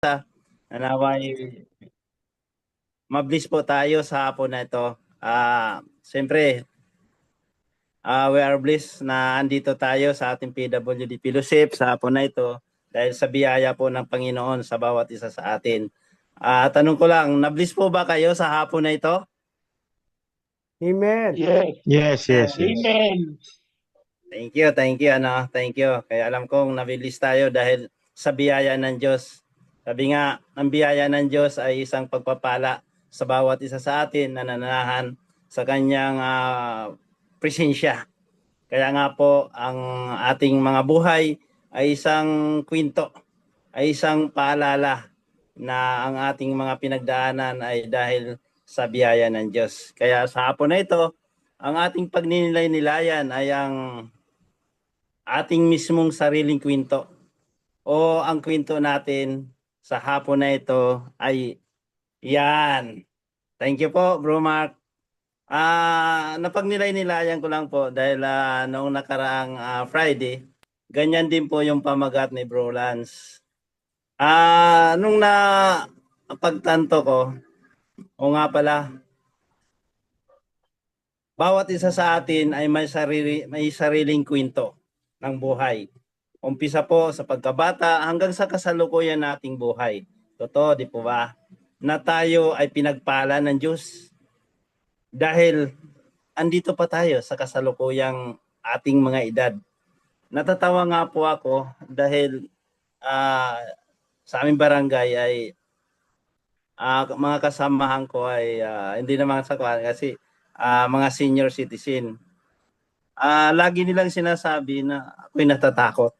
Naway mabilis po tayo sa hapon na ito. Siyempre, we are blessed na andito tayo sa ating PWD Fellowship sa hapon na ito dahil sa biyaya po ng Panginoon sa bawat isa sa atin. Tanong ko lang, na-bless po ba kayo sa hapon na ito? Amen. Yes. Yes, yes, yes. Amen. Thank you. Thank you. Kaya alam kong nabilis tayo dahil sa biyaya ng Diyos. Sabi nga, ang biyaya ng Diyos ay isang pagpapala sa bawat isa sa atin na nananahan sa kanyang presensya. Kaya nga po, ang ating mga buhay ay isang kwento, ay isang paalala na ang ating mga pinagdaanan ay dahil sa biyaya ng Diyos. Kaya sa hapon na ito, ang ating pagninilay-nilayan ay ang ating mismong sariling kwento o ang kwento natin sa hapon na ito ay yan. Thank you po, Bro Mark. Napagnilay-nilayan ko lang po dahil noong nakaraang Friday, ganyan din po yung pamagat ni Bro Lance. Nung pagtanto ko, o nga pala, bawat isa sa atin ay may sariling kwento ng buhay. Umpisa po sa pagkabata hanggang sa kasalukuyan nating buhay. Totoo, di po ba? Na tayo ay pinagpala ng Diyos. Dahil andito pa tayo sa kasalukuyang ating mga edad. Natatawa nga po ako dahil sa aming barangay ay mga kasamahan ko ay hindi naman sa kasi mga senior citizen. Lagi nilang sinasabi na ako'y natatakot.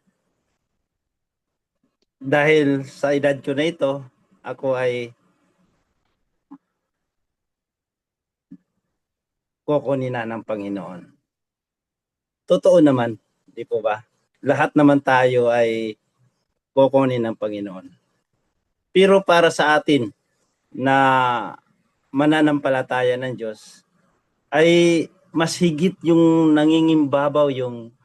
Dahil sa edad ko na ito, ako ay kukunin na ng Panginoon. Totoo naman, di po ba? Lahat naman tayo ay kukunin ng Panginoon. Pero para sa atin na mananampalataya ng Diyos, ay mas higit yung nangingimbabaw yung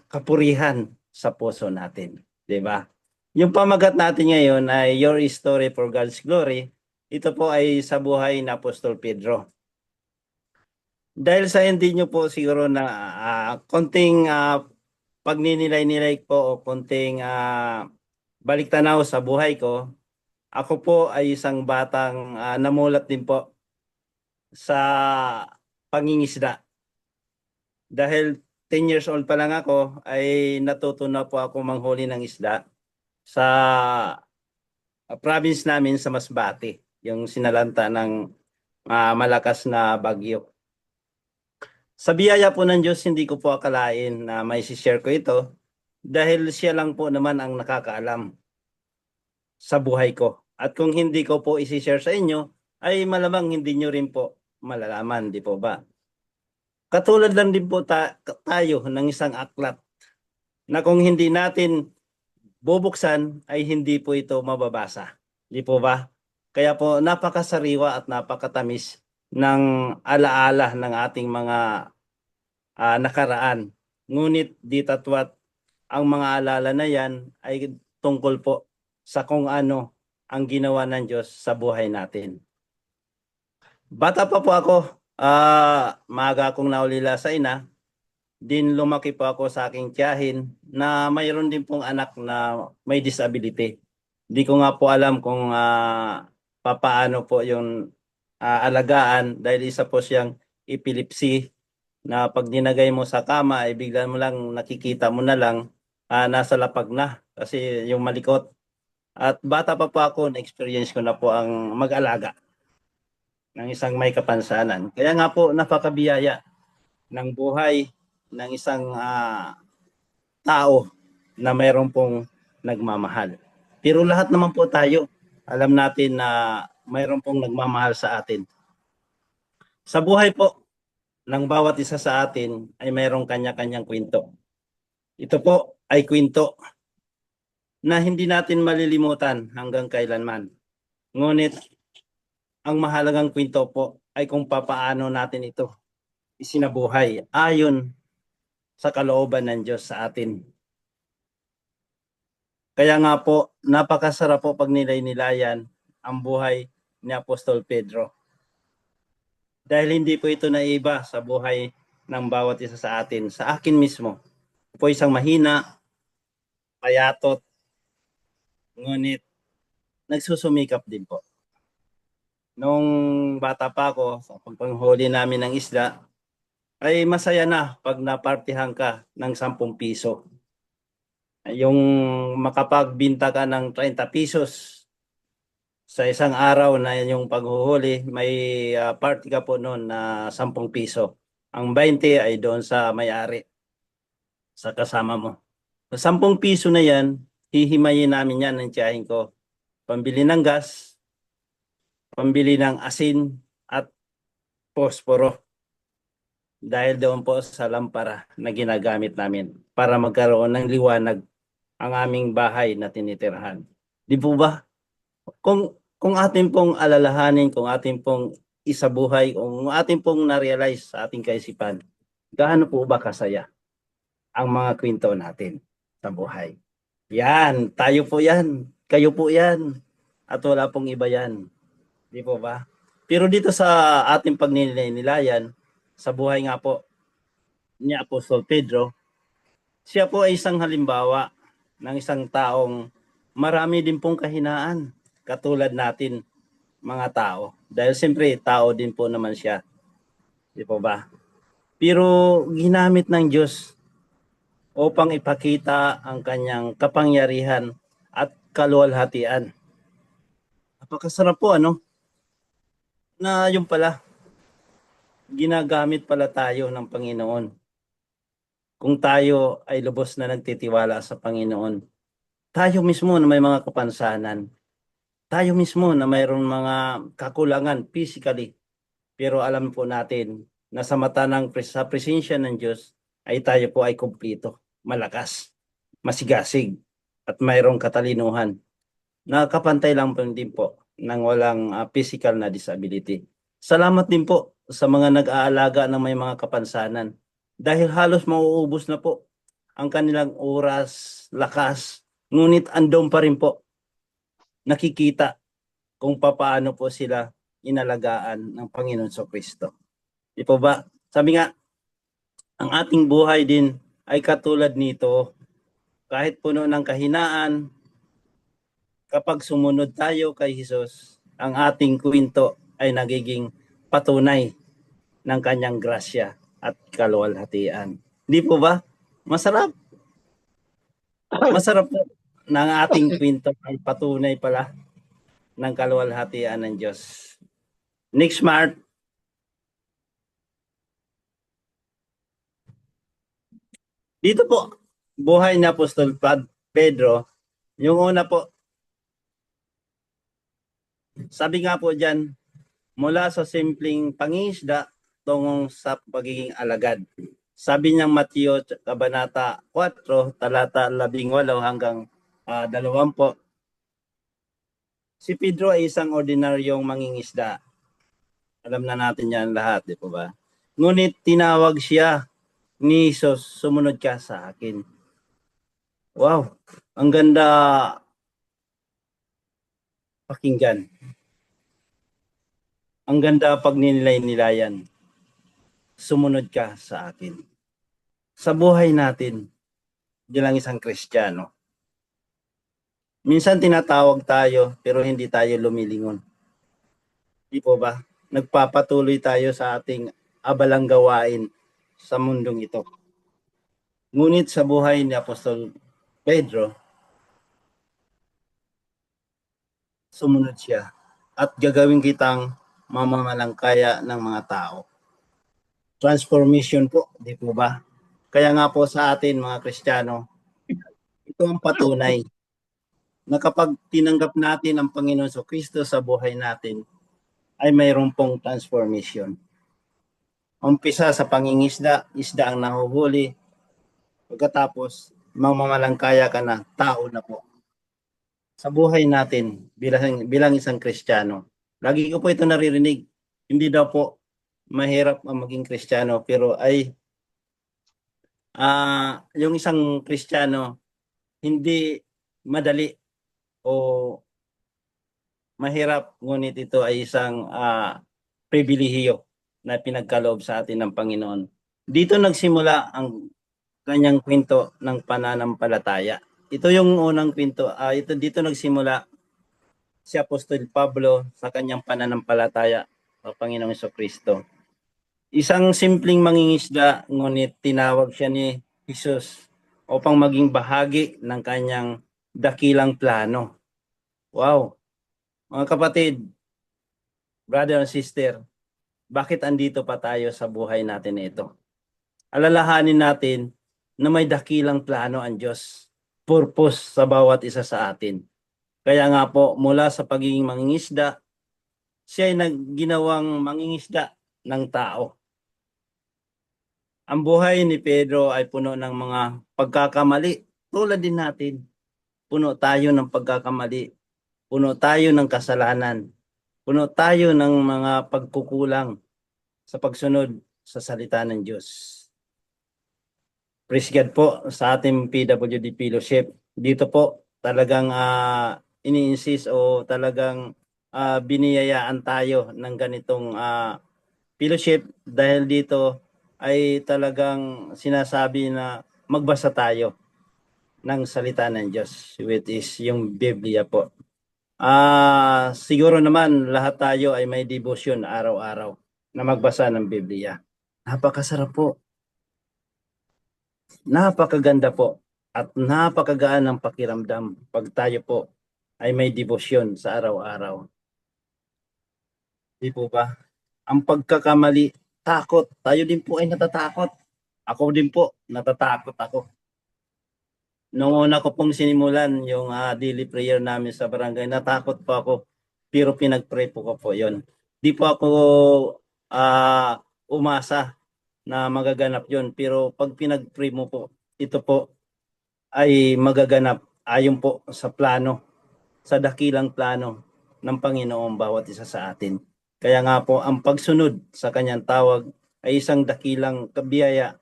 kapurihan sa puso natin. Diba? Yung pamagat natin ngayon ay Your Story for God's Glory. Ito po ay sa buhay ni Apostol Pedro. Dahil sa hindi nyo po siguro na konting pagninilay-nilay po o konting baliktanaw sa buhay ko, ako po ay isang batang namulat din po sa pangingisda. Dahil 10 years old pa lang ako, ay natuto na po ako manghuli ng isda sa province namin sa Masbate, yung sinalanta ng malakas na bagyo. Sa biyaya po ng Diyos, hindi ko po akalain na may share ko ito dahil siya lang po naman ang nakakaalam sa buhay ko. At kung hindi ko po isi-share sa inyo, ay malamang hindi nyo rin po malalaman, di po ba? Katulad lang din po tayo ng isang aklat na kung hindi natin bubuksan ay hindi po ito mababasa. Di po ba? Kaya po napakasariwa at napakatamis ng alaala ng ating mga nakaraan. Ngunit di tatwat ang mga alala na yan ay tungkol po sa kung ano ang ginawa ng Diyos sa buhay natin. Bata pa po ako, maaga akong naulila sa ina, din lumaki po ako sa aking tiyahin na mayroon din pong anak na may disability. Hindi ko nga po alam kung papaano po yung alagaan dahil isa po siyang epilepsy na pag dinagay mo sa kama ay bigla mo lang nakikita mo na lang nasa lapag na kasi yung malikot. At bata pa po ako, na-experience ko na po ang mag-alaga ng isang may kapansanan. Kaya nga po napakabiyaya ng buhay ng isang tao na mayroon pong nagmamahal. Pero lahat naman po tayo, alam natin na mayroon pong nagmamahal sa atin. Sa buhay po ng bawat isa sa atin ay mayroong kanya-kanyang kwento. Ito po ay kwento na hindi natin malilimutan hanggang kailanman. Ngunit ang mahalagang kwento po ay kung papaano natin ito isinabuhay ayon sa kalooban ng Diyos sa atin. Kaya nga po, napakasarap po pag nilay-nilayan ang buhay ni Apostol Pedro. Dahil hindi po ito naiba sa buhay ng bawat isa sa atin. Sa akin mismo, po isang mahina, payatot, ngunit nagsusumikap din po. Nung bata pa ako, sa pagpanghuli namin ng isda, ay masaya na pag napartihan ka ng 10 piso. Yung makapagbinta ka ng 30 pesos sa isang araw na yung paghuhuli, may party ka po noon na 10 piso. Ang 20 ay doon sa may-ari, sa kasama mo. Sa 10 piso na yan, hihimayin namin yan ng tiyahin ko. Pambili ng gas, pambili ng asin at posporo. Dahil doon po sa lampara na ginagamit namin para magkaroon ng liwanag ang aming bahay na tinitirhan. Di po ba? Kung atin pong alalahanin, kung atin pong isabuhay, kung atin pong na-realize sa ating kaisipan, gaano po ba kasaya ang mga kwento natin sa buhay? Yan, tayo po yan, kayo po yan, at wala pong iba yan. Di po ba? Pero dito sa ating pagninilayan, sa buhay nga po ni Apostol Pedro, siya po ay isang halimbawa ng isang taong marami din pong kahinaan katulad natin mga tao. Dahil siyempre tao din po naman siya. Di po ba? Pero ginamit ng Diyos upang ipakita ang kanyang kapangyarihan at kaluwalhatian. Napakasarap po na yung pala, ginagamit pala tayo ng Panginoon. Kung tayo ay lubos na nagtitiwala sa Panginoon, tayo mismo na may mga kapansanan, tayo mismo na mayroong mga kakulangan physically, pero alam po natin na sa mata ng sa presensya ng Diyos ay tayo po ay kumpleto, malakas, masigasig, at mayroong katalinuhan. Nakakapantay lang po din po ng walang physical na disability. Salamat din po sa mga nag-aalaga ng may mga kapansanan. Dahil halos mauubos na po ang kanilang oras, lakas, ngunit andun pa rin po nakikita kung paano po sila inalagaan ng Panginoon Kristo. Di po ba? Sabi nga, ang ating buhay din ay katulad nito. Kahit puno ng kahinaan, kapag sumunod tayo kay Jesus, ang ating kwento ay nagiging patunay ng kanyang grasya at kaluwalhatian. Di po ba? Masarap. Masarap po ng ating kwento ay patunay pala ng kaluwalhatian ng Diyos. Next, Mark. Dito po, buhay ni Apostol Pedro, yung una po, sabi nga po dyan, mula sa simpleng pangingisda tungong sa pagiging alagad. Sabi niyang Mateo, Kabanata 4, talata 18 hanggang 20, si Pedro ay isang ordinaryong mangingisda. Alam na natin yan lahat, di po ba? Ngunit tinawag siya ni Jesus, sumunod ka sa akin. Wow, ang ganda pakinggan. Ang ganda pag nilay-nilayan. Sumunod ka sa akin. Sa buhay natin, bilang isang Kristiyano, minsan tinatawag tayo pero hindi tayo lumilingon. Di po ba? Nagpapatuloy tayo sa ating abalang gawain sa mundong ito. Ngunit sa buhay ni Apostol Pedro, sumunod siya at gagawin kitang mamamalangkaya ng mga tao. Transformation po, di po ba? Kaya nga po sa atin mga Kristiyano, ito ang patunay na kapag tinanggap natin ang Panginoon Kristo sa buhay natin, ay mayroon pong transformation. Umpisa sa pangingisda, isda ang nahuhuli. Pagkatapos, mamamalangkaya ka na, tao na po. Sa buhay natin, bilang isang Kristiyano, lagi ko po ito naririnig. Hindi daw po mahirap ang maging Kristiyano, pero ay yung isang Kristiyano, hindi madali o mahirap, ngunit ito ay isang pribilehiyo na pinagkaloob sa atin ng Panginoon. Dito nagsimula ang kanyang kwento ng pananampalataya. Ito yung unang kwento. Dito nagsimula si Apostol Pablo sa kanyang pananampalataya sa Panginoong Jesucristo. Isang simpleng mangingisda, ngunit tinawag siya ni Jesus upang maging bahagi ng kanyang dakilang plano. Wow! Mga kapatid, brother and sister, bakit andito pa tayo sa buhay natin ito? Alalahanin natin na may dakilang plano ang Diyos, purpose sa bawat isa sa atin. Kaya nga po, mula sa pagiging mangingisda, siya ay ginawang mangingisda ng tao. Ang buhay ni Pedro ay puno ng mga pagkakamali. Tulad din natin, puno tayo ng pagkakamali. Puno tayo ng kasalanan. Puno tayo ng mga pagkukulang sa pagsunod sa salita ng Diyos. Praise God po sa ating PWD Fellowship. Dito po talagang ini-insist o talagang biniyayaan tayo ng ganitong fellowship dahil dito ay talagang sinasabi na magbasa tayo ng salita ng Diyos, which is yung Biblia po. Siguro naman lahat tayo ay may devotion araw-araw na magbasa ng Biblia. Napakasarap po. Napakaganda po at napakagaan ng pakiramdam pag tayo po ay may devotion sa araw-araw. Di po ba? Ang pagkakamali, takot. Tayo din po ay natatakot. Ako din po, natatakot ako. Noong una ko pong sinimulan yung daily prayer namin sa barangay, natakot po ako. Pero pinag-pray po ko po yun. Di po ako umasa na magaganap yun. Pero pag pinag-pray mo po, ito po ay magaganap ayon po sa plano, sa dakilang plano ng Panginoon bawat isa sa atin. Kaya nga po, ang pagsunod sa kanyang tawag ay isang dakilang kabiyaya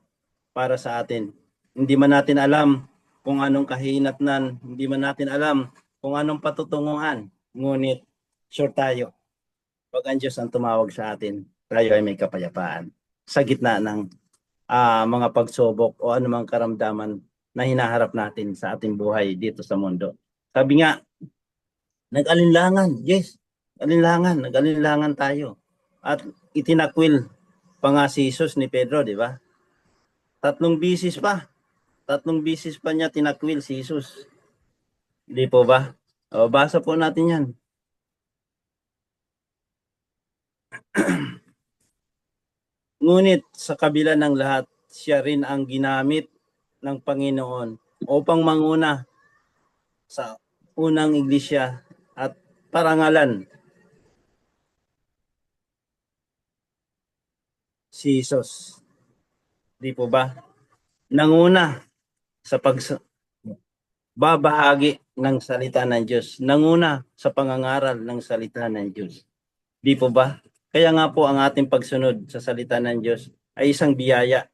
para sa atin. Hindi man natin alam kung anong kahinatnan, hindi man natin alam kung anong patutunguhan, ngunit sure tayo, pag ang Diyos ang tumawag sa atin, tayo ay may kapayapaan sa gitna ng mga pagsubok o anumang karamdaman na hinaharap natin sa ating buhay dito sa mundo. Sabi nga, nag-alinlangan, yes, nag-alinlangan tayo. At itinakwil pa nga si Jesus ni Pedro, di ba? Tatlong bisis pa niya tinakwil si Jesus. Di po ba? O, basa po natin yan. Ngunit sa kabila ng lahat, siya rin ang ginamit ng Panginoon upang manguna sa unang iglesia at parangalan si Jesus. Di po ba? Nanguna sa pagbabahagi ng salita ng Diyos. Nanguna sa pangangaral ng salita ng Diyos. Di po ba? Kaya nga po ang ating pagsunod sa salita ng Diyos ay isang biyaya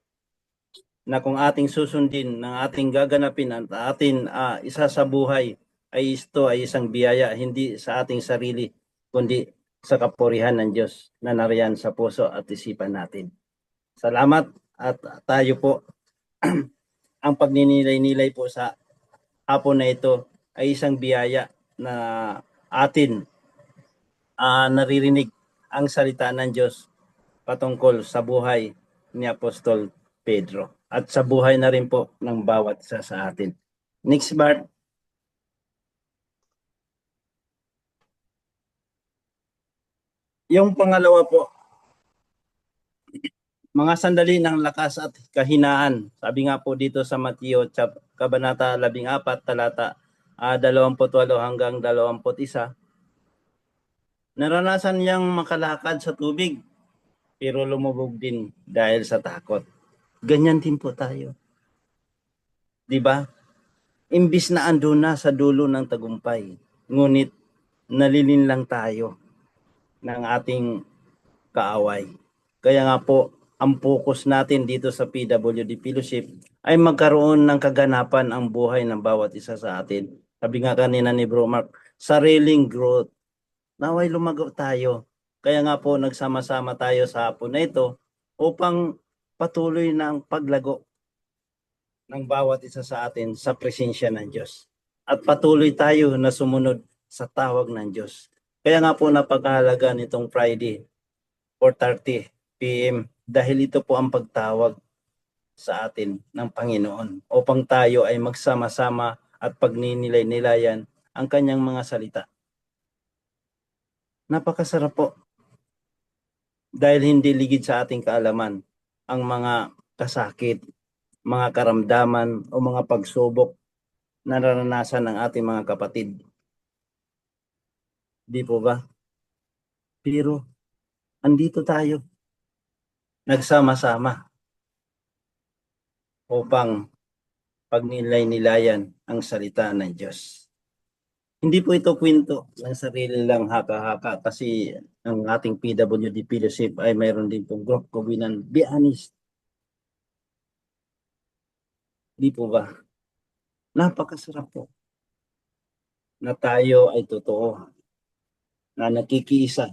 na kung ating susundin, ng ating gaganapin at ating isa sa buhay ay ito ay isang biyaya, hindi sa ating sarili, kundi sa kapurihan ng Diyos na nariyan sa puso at isipan natin. Salamat at tayo po ang pagninilay-nilay po sa hapon na ito ay isang biyaya na atin naririnig ang salita ng Diyos patungkol sa buhay ni Apostol Pedro at sa buhay na rin po ng bawat isa sa atin. Next part. Yung pangalawa po, mga sandali ng lakas at kahinaan. Sabi nga po dito sa Mateo Kabanata 14, talata 28 hanggang 21. Naranasan niyang makalakad sa tubig, pero lumubog din dahil sa takot. Ganyan din po tayo. Di ba? Imbis na andun na sa dulo ng tagumpay, ngunit nalilinlang tayo ng ating kaaway. Kaya nga po, ang focus natin dito sa PWD Fellowship ay magkaroon ng kaganapan ang buhay ng bawat isa sa atin Sabi nga kanina ni Bro Mark, sariling growth. Naway lumago tayo. Kaya nga po nagsama-sama tayo sa hapon na ito upang patuloy na ang paglago ng bawat isa sa atin sa presensya ng Diyos. At patuloy tayo na sumunod sa tawag ng Diyos. Kaya nga po napakahalaga nitong Friday, 4:30 p.m. dahil ito po ang pagtawag sa atin ng Panginoon upang tayo ay magsama-sama at pagninilay-nilayan ang kanyang mga salita. Napakasarap po dahil hindi ligid sa ating kaalaman ang mga kasakit, mga karamdaman o mga pagsubok na naranasan ng ating mga kapatid. Di po ba? Pero andito tayo nagsama-sama upang pagnilay-nilayan ang salita ng Diyos. Hindi po ito kwento ng sarili lang haka-haka kasi ang ating PWD Fellowship ay mayroon din pong group Covenant. Be honest. Di po ba? Napakasarap po na tayo ay totoo na nakikiisa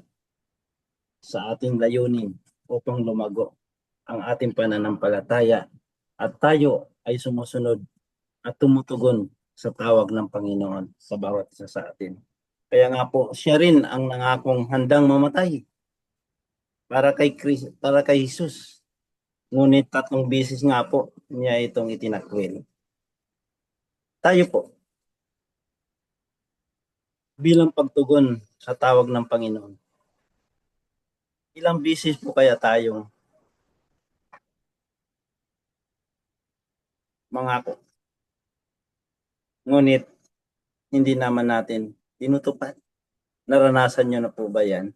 sa ating layunin upang lumago ang ating pananampalataya at tayo ay sumusunod at tumutugon sa tawag ng Panginoon sa bawat isa sa atin. Kaya nga po, siya rin ang nangakong handang mamatay para kay Jesus. Ngunit 3 beses nga po niya itong itinakwil. Tayo po, bilang pagtugon sa tawag ng Panginoon, ilang beses po kaya tayong mangako? Ngunit hindi naman natin tinutupad. Naranasan nyo na po ba yan?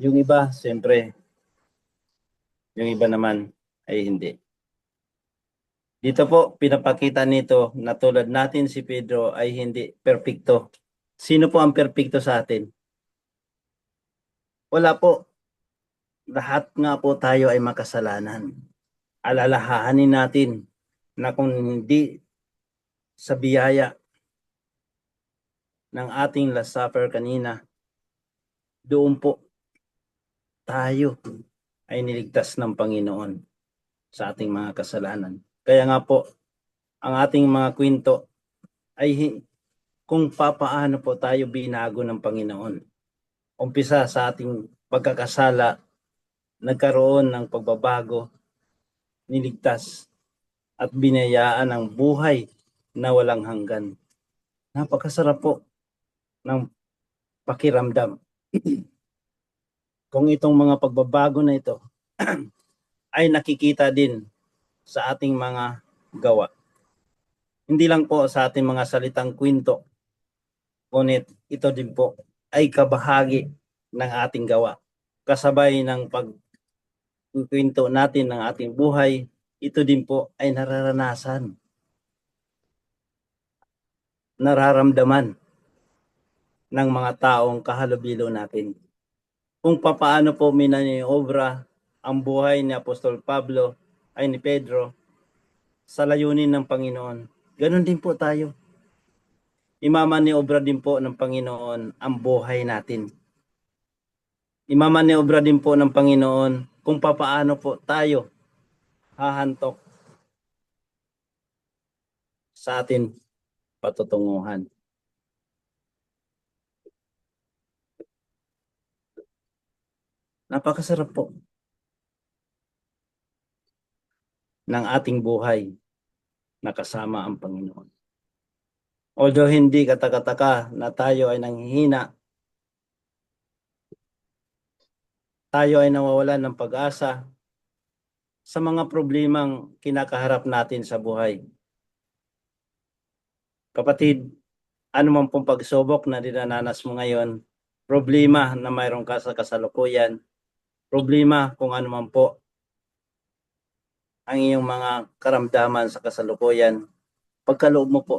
Yung iba, siyempre, yung iba naman ay hindi. Dito po, pinapakita nito na tulad natin si Pedro ay hindi perpekto. Sino po ang perpekto sa atin? Wala po. Lahat nga po tayo ay makasalanan. Alalahanin natin na kung hindi sa biyaya ng ating Last Supper kanina, doon po tayo ay niligtas ng Panginoon sa ating mga kasalanan. Kaya nga po, ang ating mga kwento ay kung papaano po tayo binago ng Panginoon. Umpisa sa ating pagkakasala, nagkaroon ng pagbabago, niligtas, at binayaan ng buhay na walang hanggan. Napakasarap po ng pakiramdam. Kung itong mga pagbabago na ito ay nakikita din sa ating mga gawa. Hindi lang po sa ating mga salitang kwento, ngunit ito din po ay kabahagi ng ating gawa. Kasabay ng pagkwento natin ng ating buhay, ito din po ay nararamdaman ng mga taong kahalubilo natin. Kung papaano po minaniobra ang buhay ni Apostol Pablo ay ni Pedro sa layunin ng Panginoon. Ganon din po tayo. Imamaniobra din po ng Panginoon ang buhay natin. Imamaniobra din po ng Panginoon kung papaano po tayo hahantok sa atin patutunguhan. Napakasarap po ng ating buhay na kasama ang Panginoon. Although hindi kataka-taka na tayo ay nanghihina, tayo ay nawawalan ng pag-asa sa mga problemang kinakaharap natin sa buhay. Kapatid, ano man pong pagsubok na dinananas mo ngayon, problema na mayroon ka sa kasalukuyan, problema kung ano man po ang iyong mga karamdaman sa kasalukuyan, pagkaloob mo po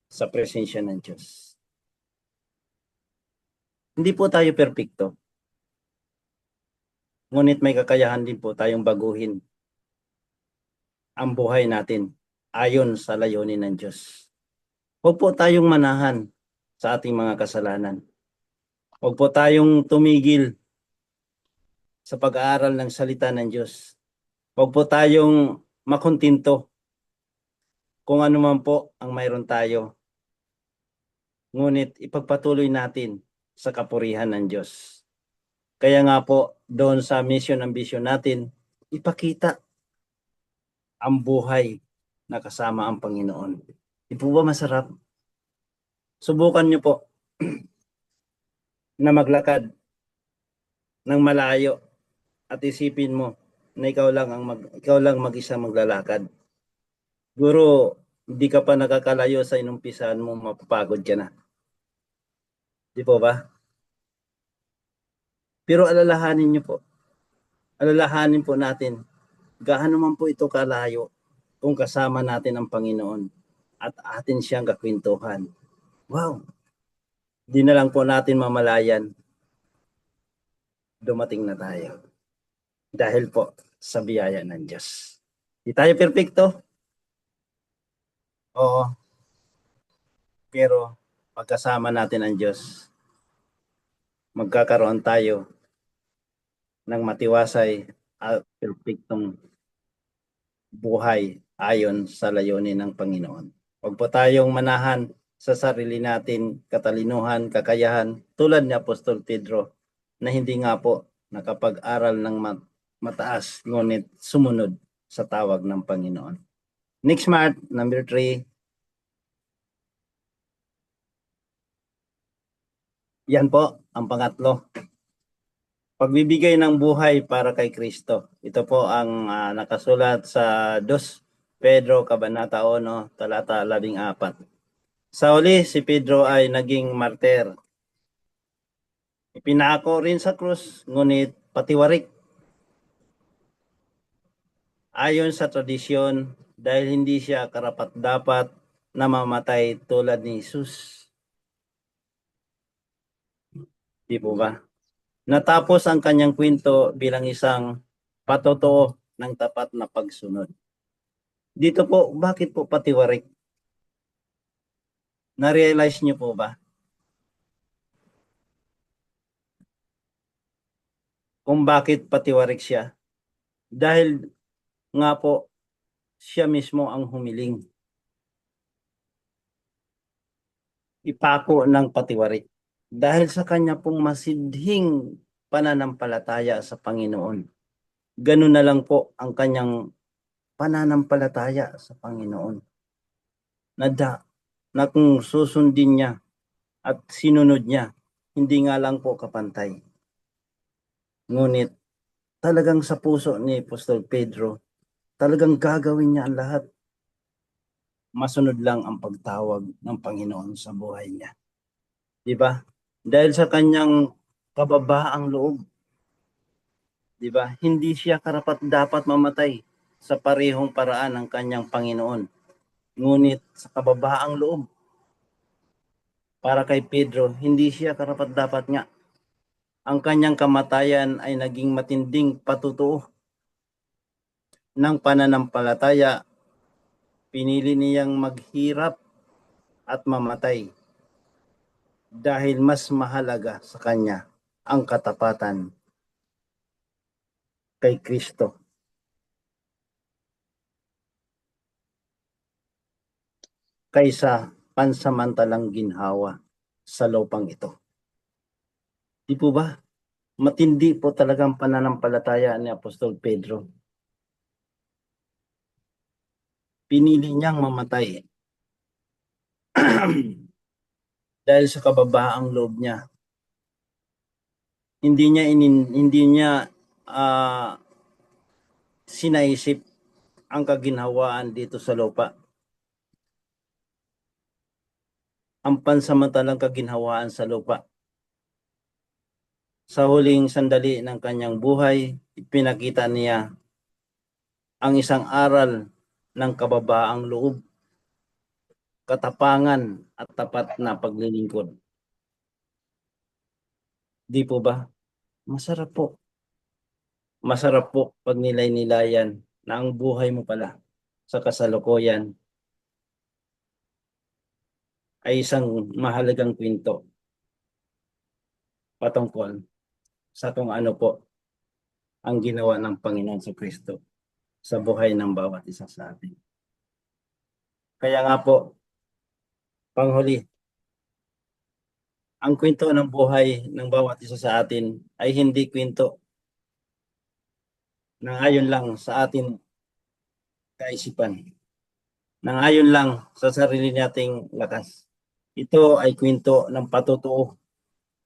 sa presensya ng Diyos. Hindi po tayo perpekto, ngunit may kakayahan din po tayong baguhin ang buhay natin ayon sa layunin ng Diyos. Huwag po tayong manahan sa ating mga kasalanan. Huwag po tayong tumigil sa pag-aaral ng salita ng Diyos. Huwag po tayong makuntinto kung ano man po ang mayroon tayo. Ngunit ipagpatuloy natin sa kapurihan ng Diyos. Kaya nga po, doon sa mission and vision natin, ipakita ang buhay na kasama ang Panginoon. Di po ba masarap? Subukan nyo po na maglakad ng malayo at isipin mo na ikaw lang mag-isa maglalakad. Siguro hindi ka pa nakakalayo sa inumpisahan mo, mapapagod ka na. Di po ba? Pero alalahanin po natin, gaano man po ito kalayo kung kasama natin ang Panginoon at atin siyang kakwentuhan. Wow! Di na lang po natin mamalayan, dumating na tayo. Dahil po sa biyaya ng Diyos. Di tayo perfecto? Oo. Pero pagkasama natin ang Diyos, magkakaroon tayo ng matiwasay at perfectong buhay ayon sa layunin ng Panginoon. Huwag po tayong manahan sa sarili natin katalinuhan, kakayahan, tulad ni Apostol Pedro na hindi nga po nakapag-aral ng mataas, ngunit sumunod sa tawag ng Panginoon. Next Mark, number 3. Yan po ang pangatlo. Pagbibigay ng buhay para kay Kristo. Ito po ang nakasulat sa 2 Pedro Kabanata 1, talata 14. Sa huli, si Pedro ay naging martir. Ipinako rin sa krus, ngunit patiwarik. Ayon sa tradisyon, dahil hindi siya karapat-dapat na mamatay tulad ni Jesus. Di po ba? Natapos ang kanyang kwento bilang isang patotoo ng tapat na pagsunod. Dito po, bakit po patiwarik? Na-realize niyo po ba? Kung bakit patiwarik siya? Dahil nga po, siya mismo ang humiling. Ipako ng patiwarik. Dahil sa kanya pong masidhing pananampalataya sa Panginoon. Ganun na lang po ang kanyang pananampalataya sa Panginoon. Na kung susundin niya at sinunod niya, hindi nga lang po kapantay. Ngunit talagang sa puso ni Apostol Pedro, talagang gagawin niya ang lahat. Masunod lang ang pagtawag ng Panginoon sa buhay niya. Di ba? Dahil sa kanyang kababaang loob. Di ba? Hindi siya karapat-dapat mamatay sa parehong paraan ng kanyang Panginoon. Ngunit sa kababaang loob, para kay Pedro, hindi siya karapat-dapat nga. Ang kanyang kamatayan ay naging matinding patutuo ng pananampalataya. Pinili niyang maghirap at mamatay dahil mas mahalaga sa kanya ang katapatan kay Kristo kaysa pansamantalang ginhawa sa lupang ito. Di po ba? Matindi po talagang pananampalataya ni Apostol Pedro. Pinili niyang mamatay dahil sa kababaang loob niya. Hindi niya sinaisip ang kaginhawaan dito sa lupa. Ang pansamantalang kaginhawaan sa lupa. Sa huling sandali ng kanyang buhay, ipinakita niya ang isang aral ng kababaang loob, katapangan at tapat na paglilingkod. Di po ba? Masarap po. Masarap po pag nilay-nilayan na ang buhay mo pala sa kasalukuyan ay isang mahalagang kwento patungkol sa kung ano po ang ginawa ng Panginoon sa Kristo sa buhay ng bawat isa sa atin. Kaya nga po, panghuli, ang kwento ng buhay ng bawat isa sa atin ay hindi kwento na ayon lang sa atin kaisipan, na ayon lang sa sarili nating lakas. Ito ay kwento ng patutuo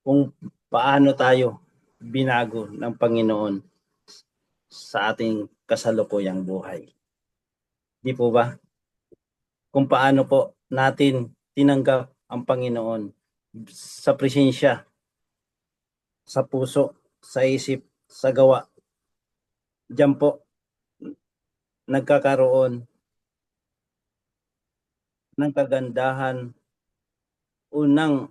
kung paano tayo binago ng Panginoon sa ating kasalukuyang buhay. Di po ba? Kung paano po natin tinanggap ang Panginoon sa presensya, sa puso, sa isip, sa gawa. Diyan po nagkakaroon ng kagandahan, unang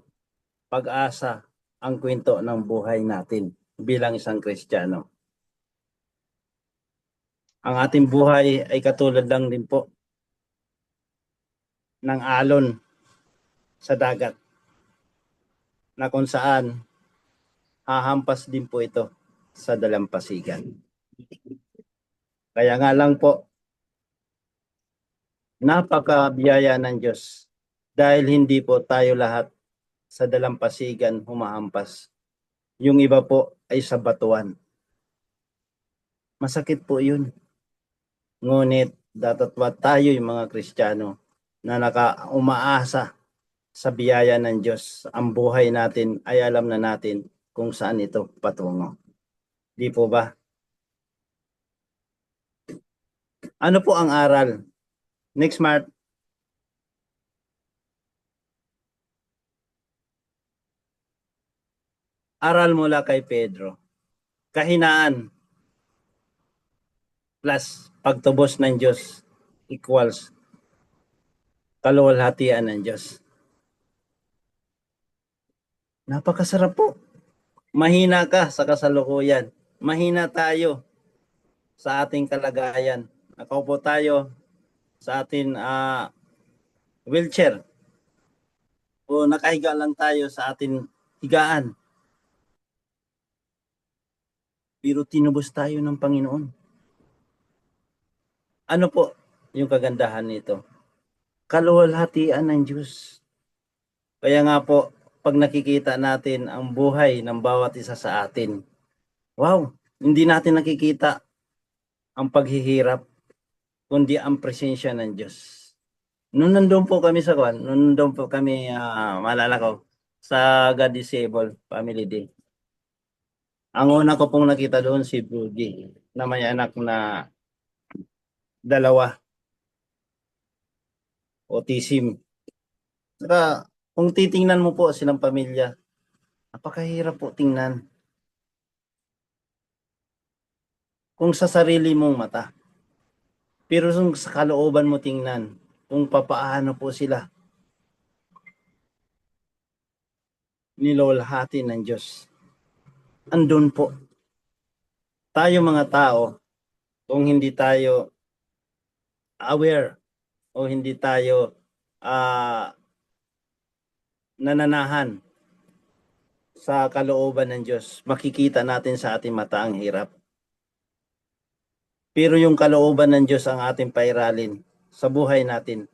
pag-asa ang kwento ng buhay natin bilang isang Kristiyano. Ang ating buhay ay katulad lang din po ng alon sa dagat na kung saan hahampas din po ito sa dalampasigan. Kaya nga lang po, napakabiyaya ng Diyos dahil hindi po tayo lahat sa dalampasigan humahampas. Yung iba po ay sa batuan. Masakit po yun. Ngunit datatwa tayo yung mga Kristiyano na umaasa sa biyaya ng Diyos. Ang buhay natin ay alam na natin kung saan ito patungo. Di po ba? Ano po ang aral? Next, Mark. Aral mula kay Pedro. Kahinaan plus pagtubos ng Diyos equals kaluwalhatian ng Diyos. Napakasarap po. Mahina ka sa kasalukuyan. Mahina tayo sa ating kalagayan. Nakaupo tayo sa ating wheelchair. O nakahiga lang tayo sa ating higaan. Pero tinubos tayo ng Panginoon. Ano po yung kagandahan nito? Kaluwalhatian ng Diyos. Kaya nga po, pag nakikita natin ang buhay ng bawat isa sa atin, wow, hindi natin nakikita ang paghihirap, kundi ang presensya ng Diyos. Noon nandun po kami sa kwan, noon nandun po kami, maalala ko, sa God Disabled Family Day. Ang una ko pong nakita doon si Brody, na may anak na dalawa, autism. Saka, kung titingnan mo po silang pamilya, napakahirap po tingnan. Kung sa sarili mong mata. Pero sa kalooban mo tingnan, kung papaano po sila nilolhati ng Diyos. Andun po. Tayo mga tao, kung hindi tayo aware o hindi tayo nananahan sa kalooban ng Diyos, makikita natin sa ating mata ang hirap. Pero yung kalooban ng Diyos ang ating pairalin sa buhay natin.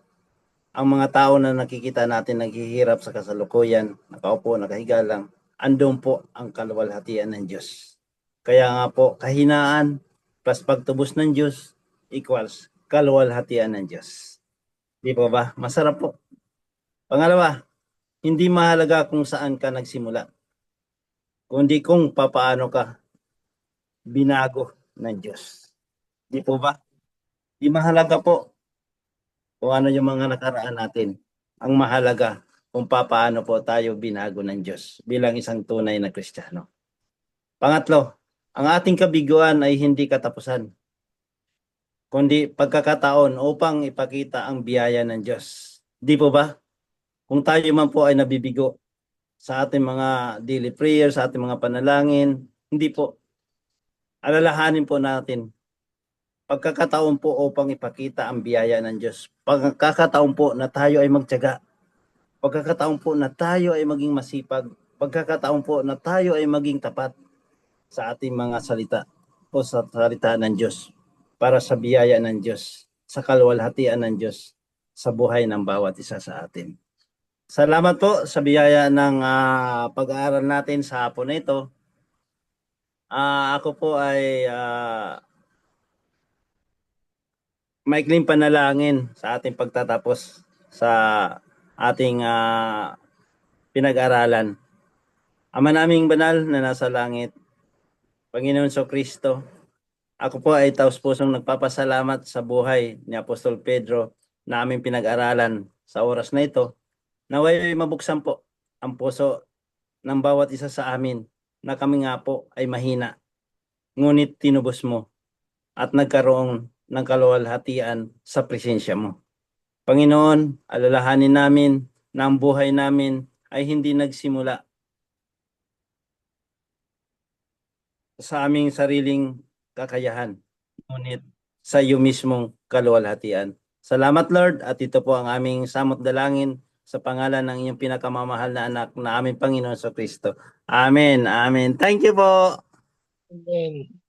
Ang mga tao na nakikita natin naghihirap sa kasalukuyan, nakaupo, nakahiga lang, andun po ang kaluwalhatian ng Diyos. Kaya nga po, kahinaan plus pagtubos ng Diyos equals kaluwalhatian ng Diyos. Di po ba? Masarap po. Pangalawa, hindi mahalaga kung saan ka nagsimula, kundi kung papaano ka binago ng Diyos. Di po ba? Di mahalaga po kung ano yung mga nakaraan natin. Ang mahalaga kung papaano po tayo binago ng Diyos bilang isang tunay na Kristiyano. Pangatlo, ang ating kabiguan ay hindi katapusan, kundi pagkakataon upang ipakita ang biyaya ng Diyos. Di po ba? Kung tayo man po ay nabibigo sa ating mga daily prayer, sa ating mga panalangin, hindi po. Alalahanin po natin Pagkakataon po upang ipakita ang biyaya ng Diyos. Pagkakataon po na tayo ay magtiyaga. Pagkakataon po na tayo ay maging masipag. Pagkakataon po na tayo ay maging tapat sa ating mga salita o sa salita ng Diyos para sa biyaya ng Diyos, sa kaluwalhatian ng Diyos sa buhay ng bawat isa sa atin. Salamat po sa biyaya ng pag-aaral natin sa hapon na ito. Ako po ay maikling panalangin sa ating pagtatapos sa ating pinag-aralan. Ama naming banal na nasa langit, Panginoon Kristo, ako po ay taus-pusong nagpapasalamat sa buhay ni Apostol Pedro na aming pinag-aralan sa oras na ito. Naway mabuksan po ang puso ng bawat isa sa amin na kami nga po ay mahina. Ngunit tinubos mo at nagkaroon ng kaluwalhatian sa presensya mo. Panginoon, alalahanin namin na ang buhay namin ay hindi nagsimula sa aming sariling kakayahan, ngunit sa iyo mismong kaluwalhatian. Salamat Lord, at ito po ang aming samot dalangin sa pangalan ng iyong pinakamamahal na anak na aming Panginoon Kristo. Amen. Amen. Thank you po. Amen.